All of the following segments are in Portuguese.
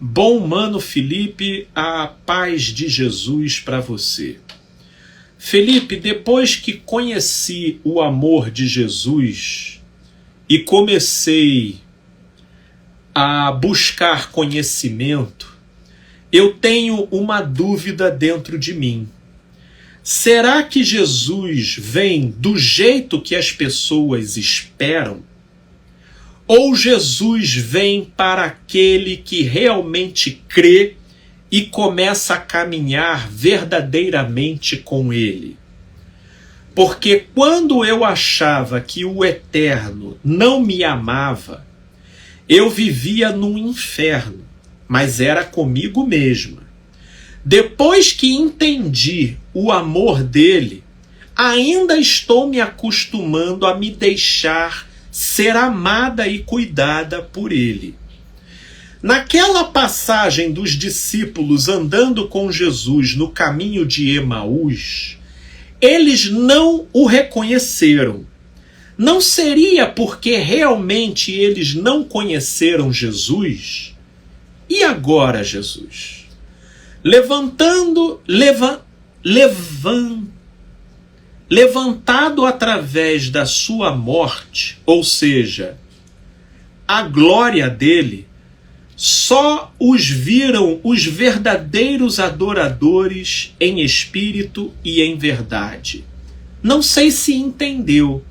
Bom mano Felipe, a paz de Jesus para você. Felipe, depois que conheci o amor de Jesus e comecei a buscar conhecimento, eu tenho uma dúvida dentro de mim. Será que Jesus vem do jeito que as pessoas esperam? Ou Jesus vem para aquele que realmente crê e começa a caminhar verdadeiramente com ele? Porque quando eu achava que o Eterno não me amava, eu vivia num inferno, mas era comigo mesma. Depois que entendi o amor dele, ainda estou me acostumando a me deixar ser amada e cuidada por ele. Naquela passagem dos discípulos andando com Jesus no caminho de Emaús, eles não o reconheceram. Não seria porque realmente eles não conheceram Jesus? E agora, Jesus? Levantado através da sua morte, ou seja, a glória dele, só os viram os verdadeiros adoradores em espírito e em verdade. Não sei se entendeu,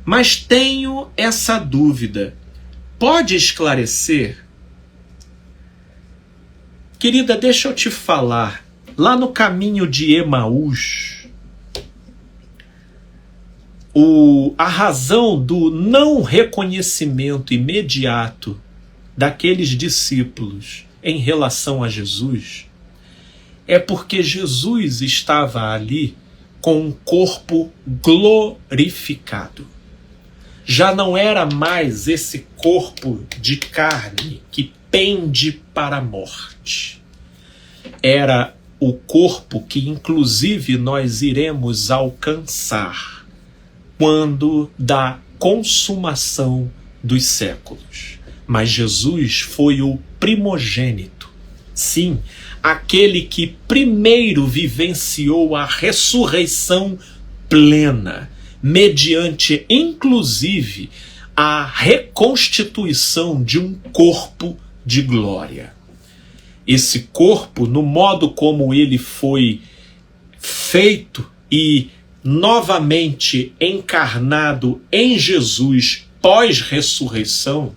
mas tenho essa dúvida. Pode esclarecer? Querida, deixa eu te falar. Lá no caminho de Emaús, a razão do não reconhecimento imediato daqueles discípulos em relação a Jesus é porque Jesus estava ali com um corpo glorificado. Já não era mais esse corpo de carne que pende para a morte. Era o corpo que inclusive nós iremos alcançar quando da consumação dos séculos. Mas Jesus foi o primogênito. Sim, aquele que primeiro vivenciou a ressurreição plena, mediante inclusive a reconstituição de um corpo de glória. Esse corpo, no modo como ele foi feito e novamente encarnado em Jesus pós-ressurreição,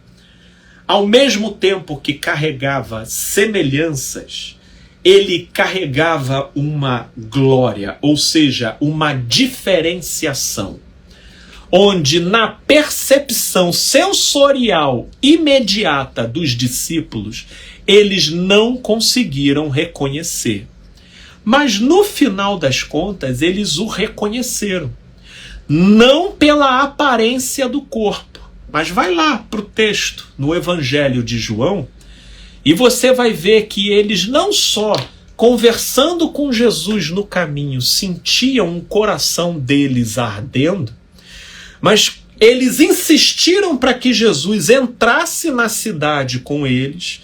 ao mesmo tempo que carregava semelhanças, ele carregava uma glória, ou seja, uma diferenciação, onde na percepção sensorial imediata dos discípulos, eles não conseguiram reconhecer. Mas no final das contas, eles o reconheceram. Não pela aparência do corpo. Mas vai lá para o texto, no Evangelho de João, e você vai ver que eles não só conversando com Jesus no caminho sentiam o coração deles ardendo, mas eles insistiram para que Jesus entrasse na cidade com eles.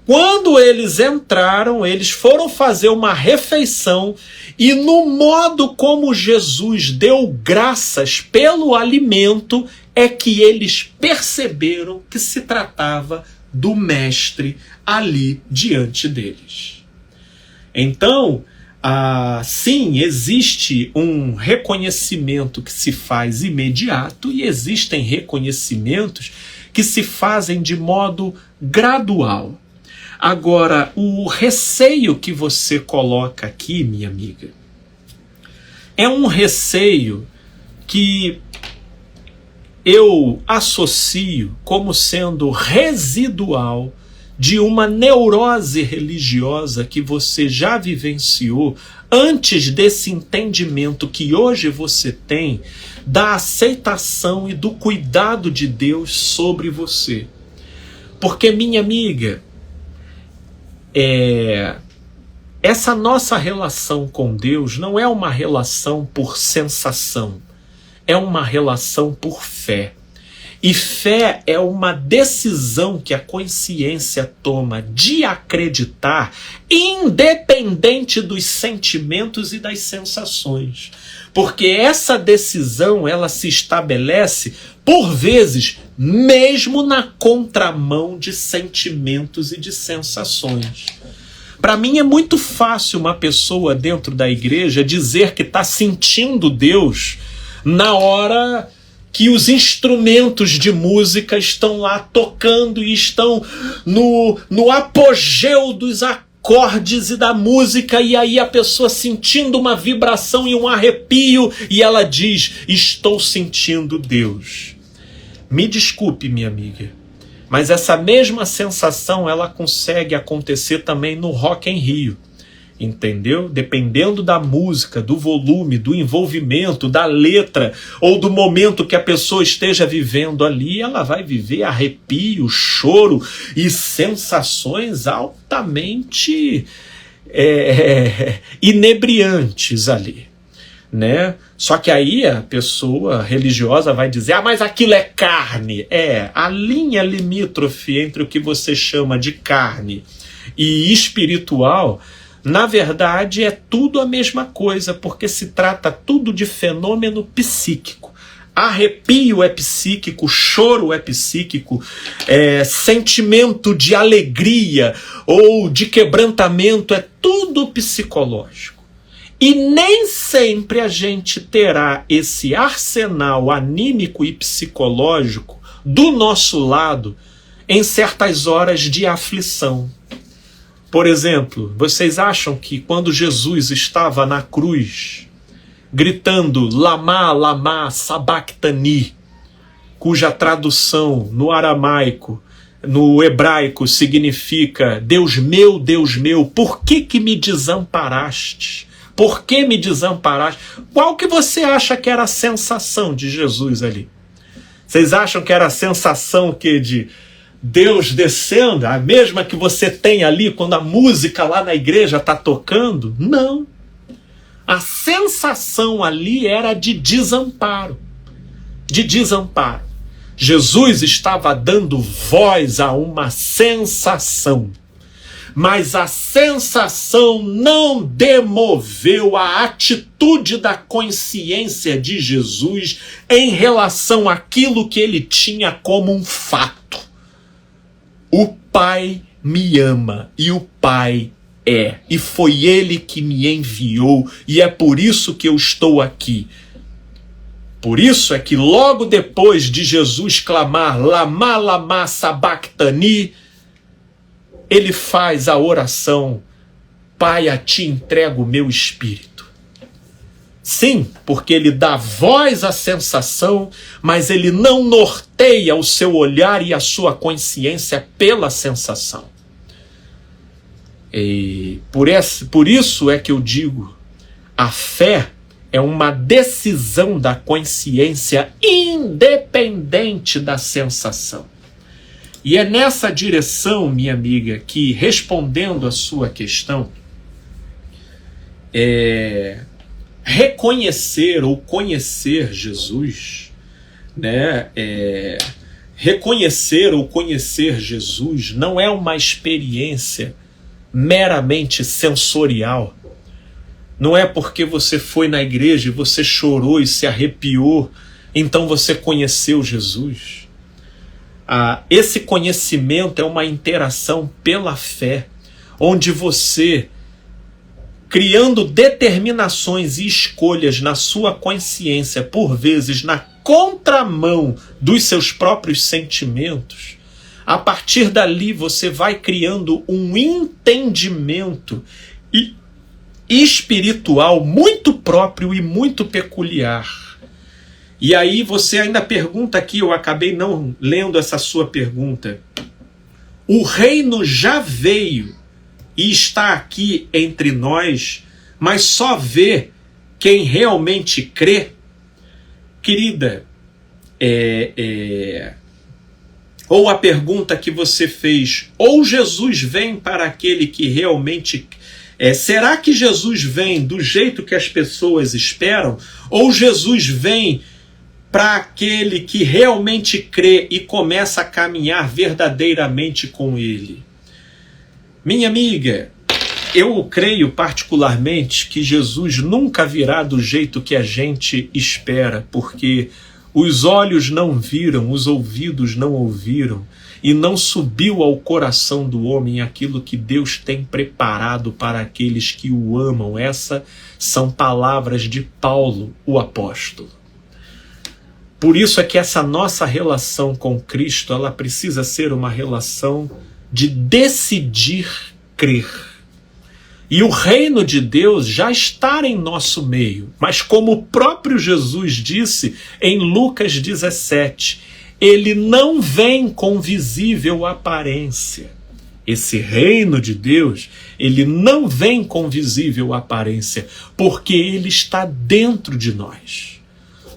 Quando eles entraram, eles foram fazer uma refeição e no modo como Jesus deu graças pelo alimento é que eles perceberam que se tratava do mestre ali diante deles. Então, sim, existe um reconhecimento que se faz imediato e existem reconhecimentos que se fazem de modo gradual. Agora, o receio que você coloca aqui, minha amiga, é um receio que eu associo como sendo residual de uma neurose religiosa que você já vivenciou antes desse entendimento que hoje você tem da aceitação e do cuidado de Deus sobre você. Porque, minha amiga, essa nossa relação com Deus não é uma relação por sensação, é uma relação por fé. E fé é uma decisão que a consciência toma de acreditar, independente dos sentimentos e das sensações. Porque essa decisão, ela se estabelece, por vezes, mesmo na contramão de sentimentos e de sensações. Para mim é muito fácil uma pessoa dentro da igreja dizer que está sentindo Deus na hora que os instrumentos de música estão lá tocando e estão no apogeu dos acordes e da música, e aí a pessoa sentindo uma vibração e um arrepio, e ela diz: estou sentindo Deus. Me desculpe, minha amiga, mas essa mesma sensação ela consegue acontecer também no Rock em Rio. Entendeu? Dependendo da música, do volume, do envolvimento, da letra ou do momento que a pessoa esteja vivendo ali, ela vai viver arrepio, choro e sensações altamente inebriantes ali, né? Só que aí a pessoa religiosa vai dizer: mas aquilo é carne. A linha limítrofe entre o que você chama de carne e espiritual, na verdade, é tudo a mesma coisa, porque se trata tudo de fenômeno psíquico. Arrepio é psíquico, choro é psíquico, sentimento de alegria ou de quebrantamento é tudo psicológico. E nem sempre a gente terá esse arsenal anímico e psicológico do nosso lado em certas horas de aflição. Por exemplo, vocês acham que quando Jesus estava na cruz, gritando Lama, Lama, Sabachthani, cuja tradução no aramaico, no hebraico, significa Deus meu, por que me desamparaste? Por que me desamparaste? Qual que você acha que era a sensação de Jesus ali? Vocês acham que era a sensação de Deus descendo, a mesma que você tem ali quando a música lá na igreja está tocando? Não. A sensação ali era de desamparo. De desamparo. Jesus estava dando voz a uma sensação. Mas a sensação não demoveu a atitude da consciência de Jesus em relação àquilo que ele tinha como um fato. O Pai me ama e o Pai e foi Ele que me enviou, e é por isso que eu estou aqui. Por isso é que logo depois de Jesus clamar Lama, Lama, Sabachthani, ele faz a oração: Pai, a ti entrego o meu espírito. Sim, porque ele dá voz à sensação, mas ele não norteia o seu olhar e a sua consciência pela sensação. E por isso é que eu digo, a fé é uma decisão da consciência independente da sensação. E é nessa direção, minha amiga, que, respondendo a sua questão, reconhecer ou conhecer Jesus, né? Reconhecer ou conhecer Jesus não é uma experiência meramente sensorial. Não é porque você foi na igreja e você chorou e se arrepiou, então você conheceu Jesus. Esse conhecimento é uma interação pela fé, onde você, criando determinações e escolhas na sua consciência, por vezes na contramão dos seus próprios sentimentos, a partir dali você vai criando um entendimento espiritual muito próprio e muito peculiar. E aí você ainda pergunta aqui, eu acabei não lendo essa sua pergunta: o reino já veio e está aqui entre nós, mas só vê quem realmente crê? Querida, ou a pergunta que você fez: ou Jesus vem para aquele que realmente... será que Jesus vem do jeito que as pessoas esperam? Ou Jesus vem para aquele que realmente crê e começa a caminhar verdadeiramente com Ele. Minha amiga, eu creio particularmente que Jesus nunca virá do jeito que a gente espera, porque os olhos não viram, os ouvidos não ouviram, e não subiu ao coração do homem aquilo que Deus tem preparado para aqueles que o amam. Essas são palavras de Paulo, o apóstolo. Por isso é que essa nossa relação com Cristo, ela precisa ser uma relação de decidir crer. E o reino de Deus já está em nosso meio, mas como o próprio Jesus disse em Lucas 17, ele não vem com visível aparência. Esse reino de Deus, ele não vem com visível aparência, porque ele está dentro de nós.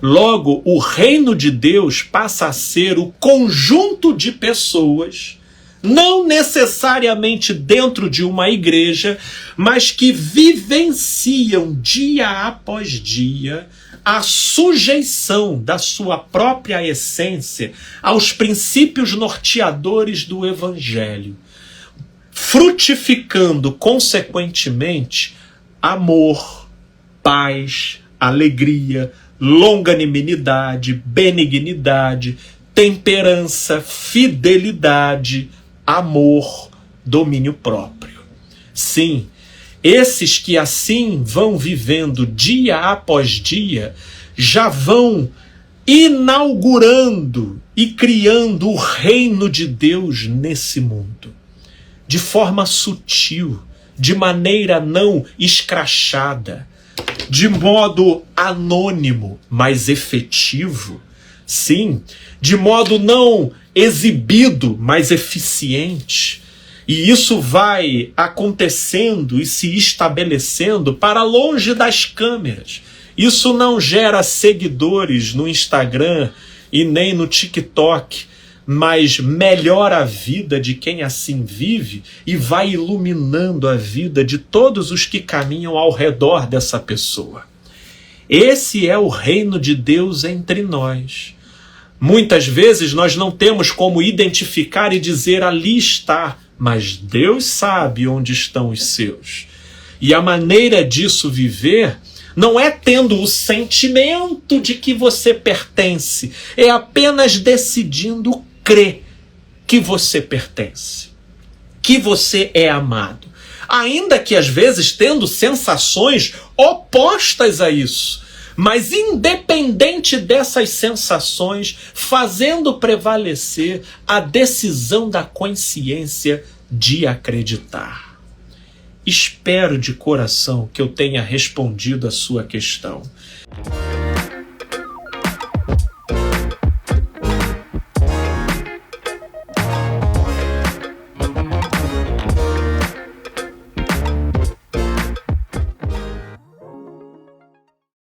Logo, o reino de Deus passa a ser o conjunto de pessoas, não necessariamente dentro de uma igreja, mas que vivenciam dia após dia a sujeição da sua própria essência aos princípios norteadores do Evangelho, frutificando, consequentemente, amor, paz, alegria, longanimidade, benignidade, temperança, fidelidade, amor, domínio próprio. Sim, esses que assim vão vivendo dia após dia, já vão inaugurando e criando o reino de Deus nesse mundo. De forma sutil, de maneira não escrachada, de modo anônimo, mas efetivo. Sim, de modo não exibido, mas eficiente. E isso vai acontecendo e se estabelecendo para longe das câmeras. Isso não gera seguidores no Instagram e nem no TikTok, mas melhora a vida de quem assim vive e vai iluminando a vida de todos os que caminham ao redor dessa pessoa. Esse é o reino de Deus entre nós. Muitas vezes nós não temos como identificar e dizer ali está, mas Deus sabe onde estão os seus. E a maneira disso viver não é tendo o sentimento de que você pertence, é apenas decidindo crer que você pertence, que você é amado. Ainda que às vezes tendo sensações opostas a isso, mas independente dessas sensações, fazendo prevalecer a decisão da consciência de acreditar. Espero de coração que eu tenha respondido a sua questão.